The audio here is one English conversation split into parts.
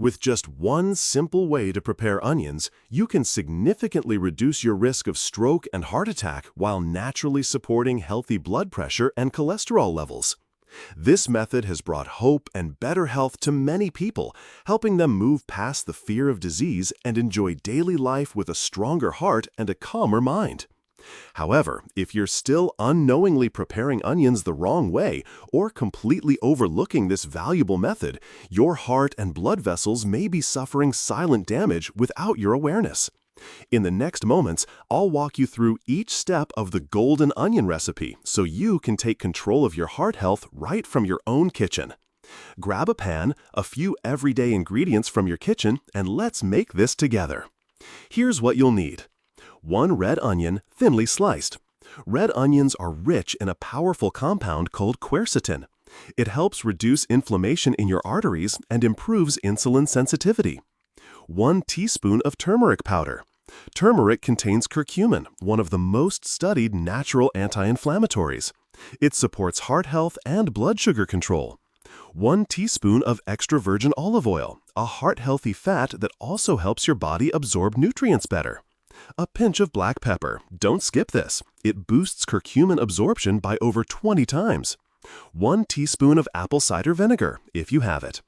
With just one simple way to prepare onions, you can significantly reduce your risk of stroke and heart attack while naturally supporting healthy blood pressure and cholesterol levels. This method has brought hope and better health to many people, helping them move past the fear of disease and enjoy daily life with a stronger heart and a calmer mind. However, if you're still unknowingly preparing onions the wrong way or completely overlooking this valuable method, your heart and blood vessels may be suffering silent damage without your awareness. In the next moments, I'll walk you through each step of the golden onion recipe so you can take control of your heart health right from your own kitchen. Grab a pan, a few everyday ingredients from your kitchen, and let's make this together. Here's what you'll need. 1 red onion, thinly sliced. Red onions are rich in a powerful compound called quercetin. It helps reduce inflammation in your arteries and improves insulin sensitivity. 1 teaspoon of turmeric powder. Turmeric contains curcumin, one of the most studied natural anti-inflammatories. It supports heart health and blood sugar control. 1 teaspoon of extra virgin olive oil, a heart-healthy fat that also helps your body absorb nutrients better. A pinch of black pepper. Don't skip this. It boosts curcumin absorption by over 20 times. 1 teaspoon of apple cider vinegar, if you have it.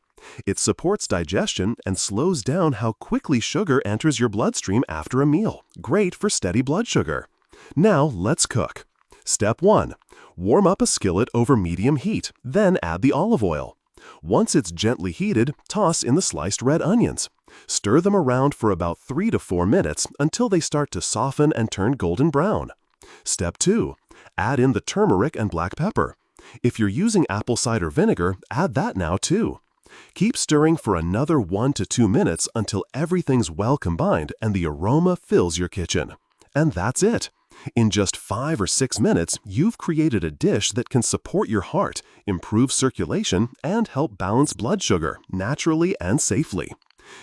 It supports digestion and slows down how quickly sugar enters your bloodstream after a meal. Great for steady blood sugar. Now let's cook. Step 1. Warm up a skillet over medium heat, then add the olive oil. Once it's gently heated, toss in the sliced red onions. Stir them around for about 3 to 4 minutes until they start to soften and turn golden brown. Step 2. Add in the turmeric and black pepper. If you're using apple cider vinegar, add that now too. Keep stirring for another 1 to 2 minutes until everything's well combined and the aroma fills your kitchen. And that's it. In just 5 or 6 minutes, you've created a dish that can support your heart, improve circulation, and help balance blood sugar naturally and safely.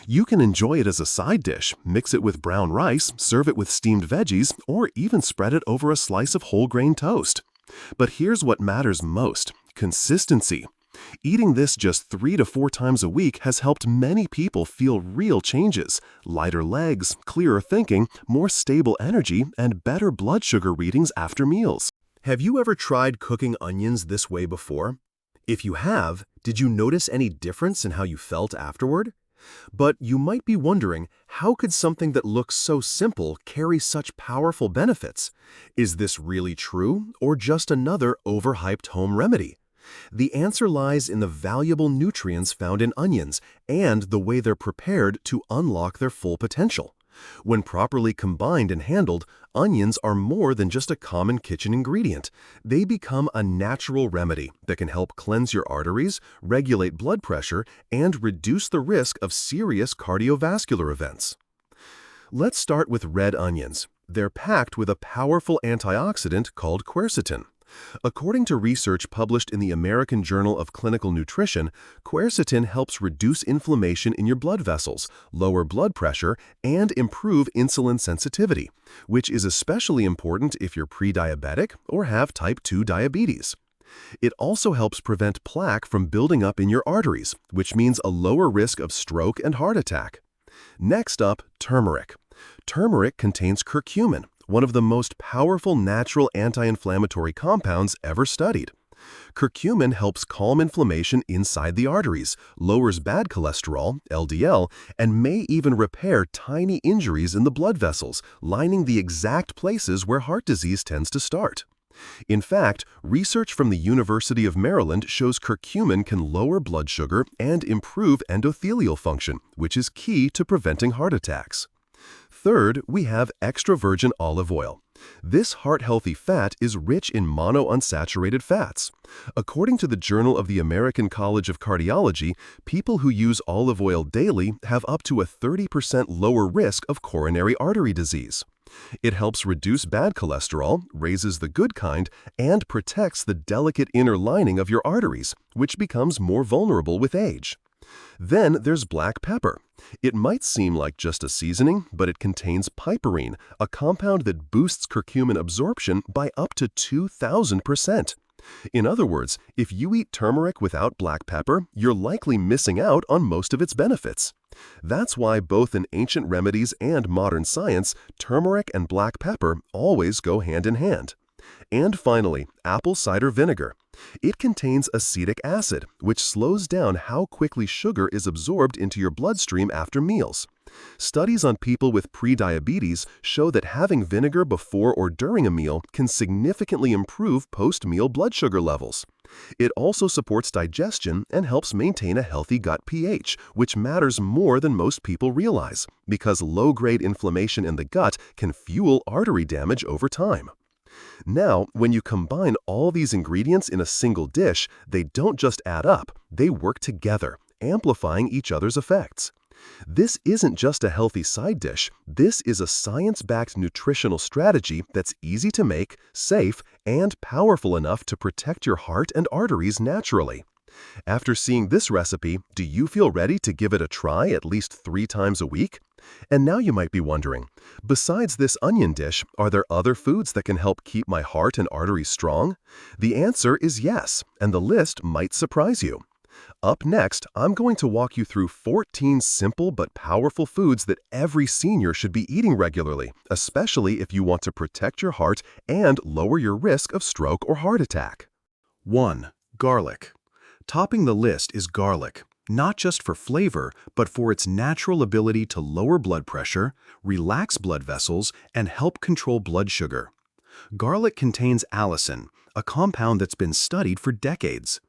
You can enjoy it as a side dish, mix it with brown rice, serve it with steamed veggies, or even spread it over a slice of whole grain toast. But here's what matters most: consistency. Eating this just 3 to 4 times a week has helped many people feel real changes: lighter legs, clearer thinking, more stable energy, and better blood sugar readings after meals. Have you ever tried cooking onions this way before? If you have, did you notice any difference in how you felt afterward? But you might be wondering, how could something that looks so simple carry such powerful benefits? Is this really true, or just another overhyped home remedy? The answer lies in the valuable nutrients found in onions and the way they're prepared to unlock their full potential. When properly combined and handled, onions are more than just a common kitchen ingredient. They become a natural remedy that can help cleanse your arteries, regulate blood pressure, and reduce the risk of serious cardiovascular events. Let's start with red onions. They're packed with a powerful antioxidant called quercetin. According to research published in the American Journal of Clinical Nutrition, quercetin helps reduce inflammation in your blood vessels, lower blood pressure, and improve insulin sensitivity, which is especially important if you're pre-diabetic or have type 2 diabetes. It also helps prevent plaque from building up in your arteries, which means a lower risk of stroke and heart attack. Next up, turmeric. Turmeric contains curcumin, one of the most powerful natural anti-inflammatory compounds ever studied. Curcumin helps calm inflammation inside the arteries, lowers bad cholesterol, LDL, and may even repair tiny injuries in the blood vessels, lining the exact places where heart disease tends to start. In fact, research from the University of Maryland shows curcumin can lower blood sugar and improve endothelial function, which is key to preventing heart attacks. Third, we have extra virgin olive oil. This heart-healthy fat is rich in monounsaturated fats. According to the Journal of the American College of Cardiology, people who use olive oil daily have up to a 30% lower risk of coronary artery disease. It helps reduce bad cholesterol, raises the good kind, and protects the delicate inner lining of your arteries, which becomes more vulnerable with age. Then there's black pepper. It might seem like just a seasoning, but it contains piperine, a compound that boosts curcumin absorption by up to 2,000%. In other words, if you eat turmeric without black pepper, you're likely missing out on most of its benefits. That's why both in ancient remedies and modern science, turmeric and black pepper always go hand in hand. And finally, apple cider vinegar. It contains acetic acid, which slows down how quickly sugar is absorbed into your bloodstream after meals. Studies on people with prediabetes show that having vinegar before or during a meal can significantly improve post-meal blood sugar levels. It also supports digestion and helps maintain a healthy gut pH, which matters more than most people realize, because low-grade inflammation in the gut can fuel artery damage over time. Now, when you combine all these ingredients in a single dish, they don't just add up, they work together, amplifying each other's effects. This isn't just a healthy side dish, this is a science-backed nutritional strategy that's easy to make, safe, and powerful enough to protect your heart and arteries naturally. After seeing this recipe, do you feel ready to give it a try at least 3 times a week? And now you might be wondering, besides this onion dish, are there other foods that can help keep my heart and arteries strong? The answer is yes, and the list might surprise you. Up next, I'm going to walk you through 14 simple but powerful foods that every senior should be eating regularly, especially if you want to protect your heart and lower your risk of stroke or heart attack. 1. Garlic. Topping the list is garlic, not just for flavor, but for its natural ability to lower blood pressure, relax blood vessels, and help control blood sugar. Garlic contains allicin, a compound that's been studied for decades.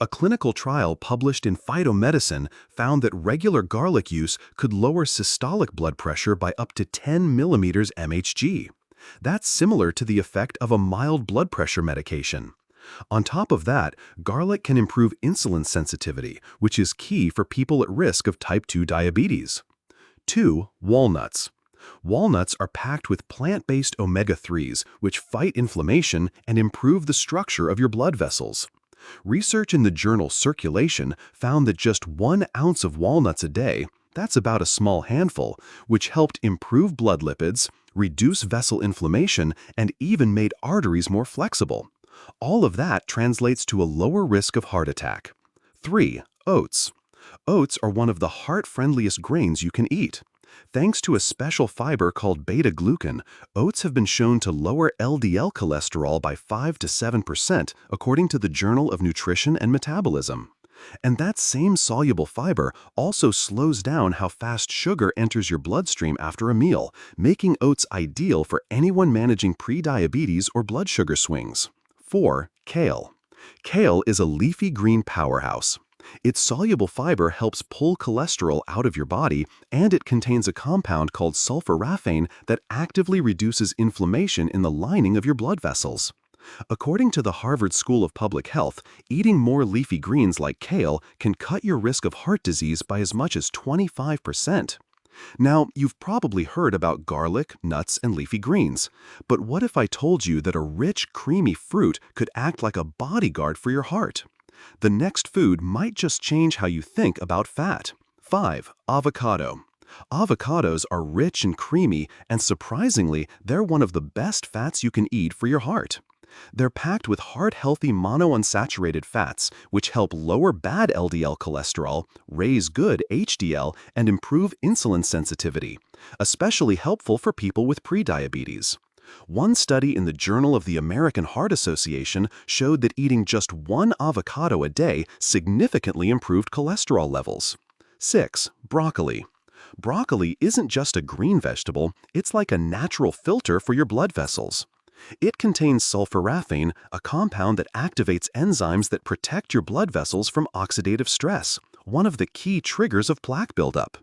A clinical trial published in Phytomedicine found that regular garlic use could lower systolic blood pressure by up to 10 millimeters Hg. That's similar to the effect of a mild blood pressure medication. On top of that, garlic can improve insulin sensitivity, which is key for people at risk of type 2 diabetes. 2. Walnuts. Walnuts are packed with plant-based omega-3s, which fight inflammation and improve the structure of your blood vessels. Research in the journal Circulation found that just 1 ounce of walnuts a day, that's about a small handful, which helped improve blood lipids, reduce vessel inflammation, and even made arteries more flexible. All of that translates to a lower risk of heart attack. 3. Oats. Oats are one of the heart-friendliest grains you can eat. Thanks to a special fiber called beta-glucan, oats have been shown to lower LDL cholesterol by 5 to 7%, according to the Journal of Nutrition and Metabolism. And that same soluble fiber also slows down how fast sugar enters your bloodstream after a meal, making oats ideal for anyone managing prediabetes or blood sugar swings. 4. Kale. Kale is a leafy green powerhouse. Its soluble fiber helps pull cholesterol out of your body, and it contains a compound called sulforaphane that actively reduces inflammation in the lining of your blood vessels. According to the Harvard School of Public Health, eating more leafy greens like kale can cut your risk of heart disease by as much as 25%. Now, you've probably heard about garlic, nuts, and leafy greens. But what if I told you that a rich, creamy fruit could act like a bodyguard for your heart? The next food might just change how you think about fat. 5. Avocado. Avocados are rich and creamy, and surprisingly, they're one of the best fats you can eat for your heart. They're packed with heart-healthy monounsaturated fats, which help lower bad LDL cholesterol, raise good HDL, and improve insulin sensitivity, especially helpful for people with prediabetes. One study in the Journal of the American Heart Association showed that eating just 1 avocado a day significantly improved cholesterol levels. 6. Broccoli. Broccoli isn't just a green vegetable, it's like a natural filter for your blood vessels. It contains sulforaphane, a compound that activates enzymes that protect your blood vessels from oxidative stress, one of the key triggers of plaque buildup.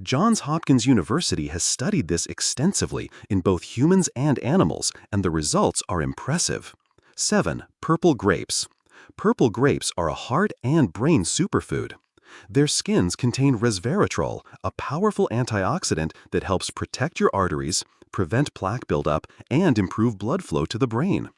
Johns Hopkins University has studied this extensively in both humans and animals, and the results are impressive. 7. Purple grapes. Purple grapes are a heart and brain superfood. Their skins contain resveratrol, a powerful antioxidant that helps protect your arteries, prevent plaque buildup, and improve blood flow to the brain.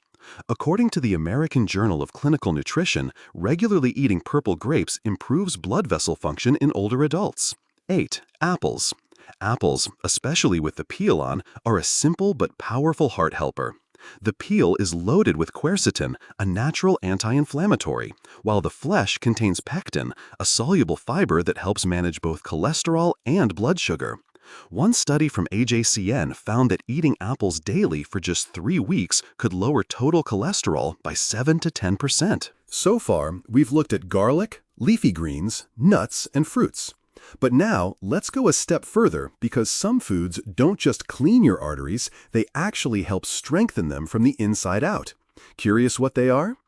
According to the American Journal of Clinical Nutrition, regularly eating purple grapes improves blood vessel function in older adults. 8. Apples. Apples, especially with the peel on, are a simple but powerful heart helper. The peel is loaded with quercetin, a natural anti-inflammatory, while the flesh contains pectin, a soluble fiber that helps manage both cholesterol and blood sugar. One study from AJCN found that eating apples daily for just 3 weeks could lower total cholesterol by 7 to 10%. So far, we've looked at garlic, leafy greens, nuts, and fruits. But now, let's go a step further because some foods don't just clean your arteries, they actually help strengthen them from the inside out. Curious what they are?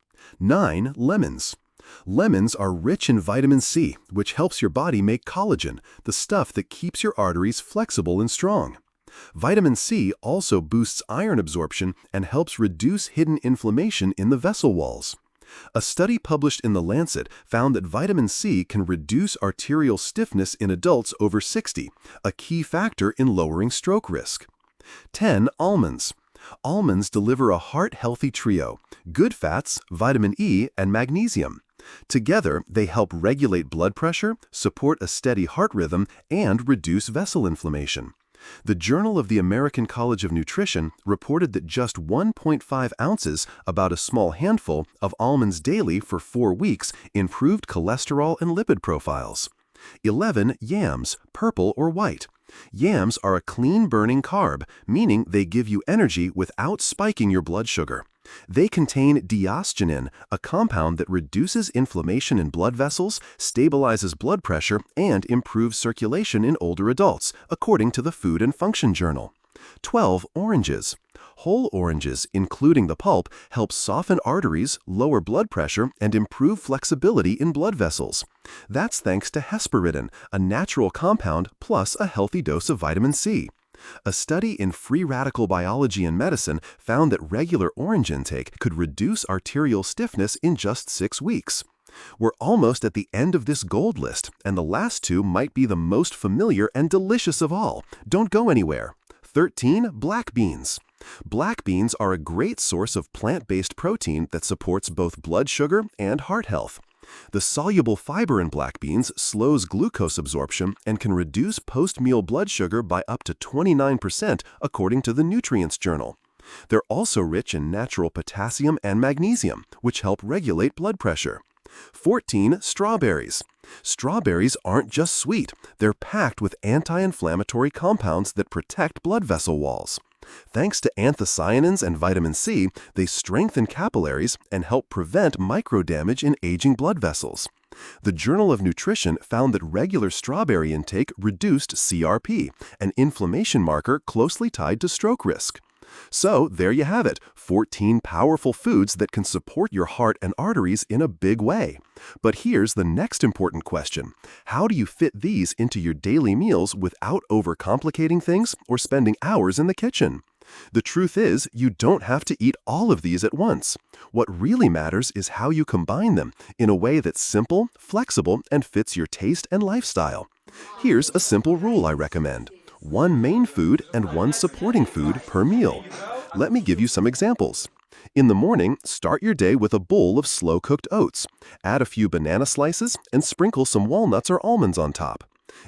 9 lemons. Lemons are rich in vitamin C, which helps your body make collagen, the stuff that keeps your arteries flexible and strong. Vitamin C also boosts iron absorption and helps reduce hidden inflammation in the vessel walls. A study published in The Lancet found that vitamin C can reduce arterial stiffness in adults over 60, a key factor in lowering stroke risk. 10 almonds. Almonds deliver a heart-healthy trio: good fats, vitamin E, and magnesium. Together, they help regulate blood pressure, support a steady heart rhythm, and reduce vessel inflammation. The Journal of the American College of Nutrition reported that just 1.5 ounces, about a small handful, of almonds daily for 4 weeks improved cholesterol and lipid profiles. 11 yams, purple or white. Yams are a clean-burning carb, meaning they give you energy without spiking your blood sugar. They contain diosgenin, a compound that reduces inflammation in blood vessels, stabilizes blood pressure, and improves circulation in older adults, according to the Food and Function Journal. 12 oranges. Whole oranges, including the pulp, help soften arteries, lower blood pressure, and improve flexibility in blood vessels. That's thanks to hesperidin, a natural compound plus a healthy dose of vitamin C. A study in Free Radical Biology and Medicine found that regular orange intake could reduce arterial stiffness in just 6 weeks. We're almost at the end of this gold list, and the last 2 might be the most familiar and delicious of all. Don't go anywhere. 13 black beans. Black beans are a great source of plant-based protein that supports both blood sugar and heart health. The soluble fiber in black beans slows glucose absorption and can reduce post-meal blood sugar by up to 29%, according to the Nutrients Journal. They're also rich in natural potassium and magnesium, which help regulate blood pressure. 14 strawberries. Strawberries aren't just sweet, they're packed with anti-inflammatory compounds that protect blood vessel walls. Thanks to anthocyanins and vitamin C, they strengthen capillaries and help prevent microdamage in aging blood vessels. The Journal of Nutrition found that regular strawberry intake reduced CRP, an inflammation marker closely tied to stroke risk. So there you have it, 14 powerful foods that can support your heart and arteries in a big way. But here's the next important question. How do you fit these into your daily meals without overcomplicating things or spending hours in the kitchen? The truth is, you don't have to eat all of these at once. What really matters is how you combine them in a way that's simple, flexible, and fits your taste and lifestyle. Here's a simple rule I recommend: 1 main food and 1 supporting food per meal. Let me give you some examples. In the morning, start your day with a bowl of slow-cooked oats. Add a few banana slices and sprinkle some walnuts or almonds on top.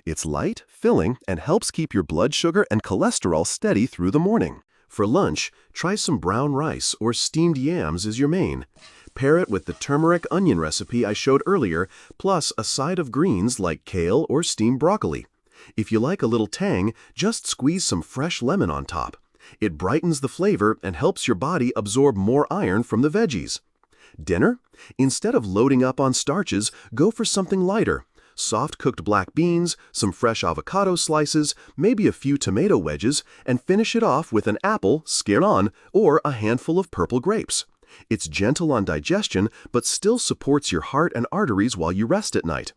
It's light, filling, and helps keep your blood sugar and cholesterol steady through the morning. For lunch, try some brown rice or steamed yams as your main. Pair it with the turmeric onion recipe I showed earlier, plus a side of greens like kale or steamed broccoli. If you like a little tang, just squeeze some fresh lemon on top. It brightens the flavor and helps your body absorb more iron from the veggies. Dinner? Instead of loading up on starches, go for something lighter. Soft-cooked black beans, some fresh avocado slices, maybe a few tomato wedges, and finish it off with an apple, scared on, or a handful of purple grapes. It's gentle on digestion, but still supports your heart and arteries while you rest at night.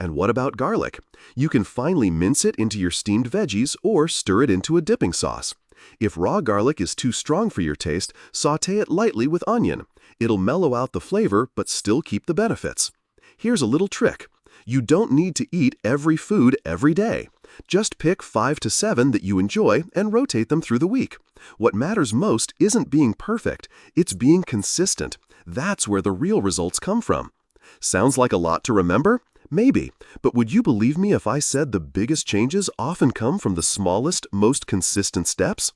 And what about garlic? You can finely mince it into your steamed veggies or stir it into a dipping sauce. If raw garlic is too strong for your taste, sauté it lightly with onion. It'll mellow out the flavor but still keep the benefits. Here's a little trick. You don't need to eat every food every day. Just pick 5 to 7 that you enjoy and rotate them through the week. What matters most isn't being perfect, it's being consistent. That's where the real results come from. Sounds like a lot to remember? Maybe, but would you believe me if I said the biggest changes often come from the smallest, most consistent steps?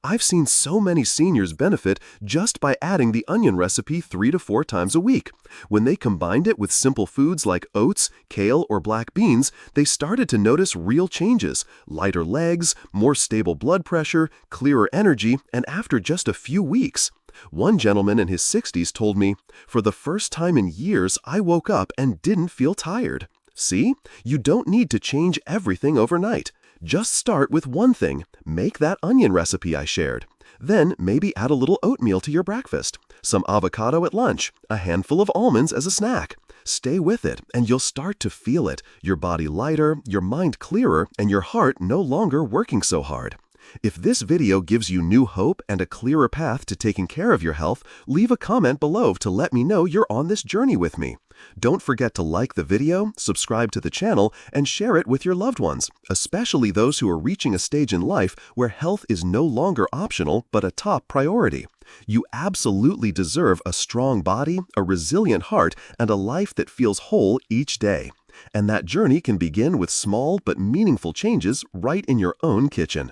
I've seen so many seniors benefit just by adding the onion recipe 3 to 4 times a week. When they combined it with simple foods like oats, kale, or black beans, they started to notice real changes: lighter legs, more stable blood pressure, clearer energy, and after just a few weeks. One gentleman in his 60s told me, "For the first time in years, I woke up and didn't feel tired." See? You don't need to change everything overnight. Just start with one thing. Make that onion recipe I shared. Then maybe add a little oatmeal to your breakfast, some avocado at lunch, a handful of almonds as a snack. Stay with it, and you'll start to feel it. Your body lighter, your mind clearer, and your heart no longer working so hard. If this video gives you new hope and a clearer path to taking care of your health, leave a comment below to let me know you're on this journey with me. Don't forget to like the video, subscribe to the channel, and share it with your loved ones, especially those who are reaching a stage in life where health is no longer optional but a top priority. You absolutely deserve a strong body, a resilient heart, and a life that feels whole each day. And that journey can begin with small but meaningful changes right in your own kitchen.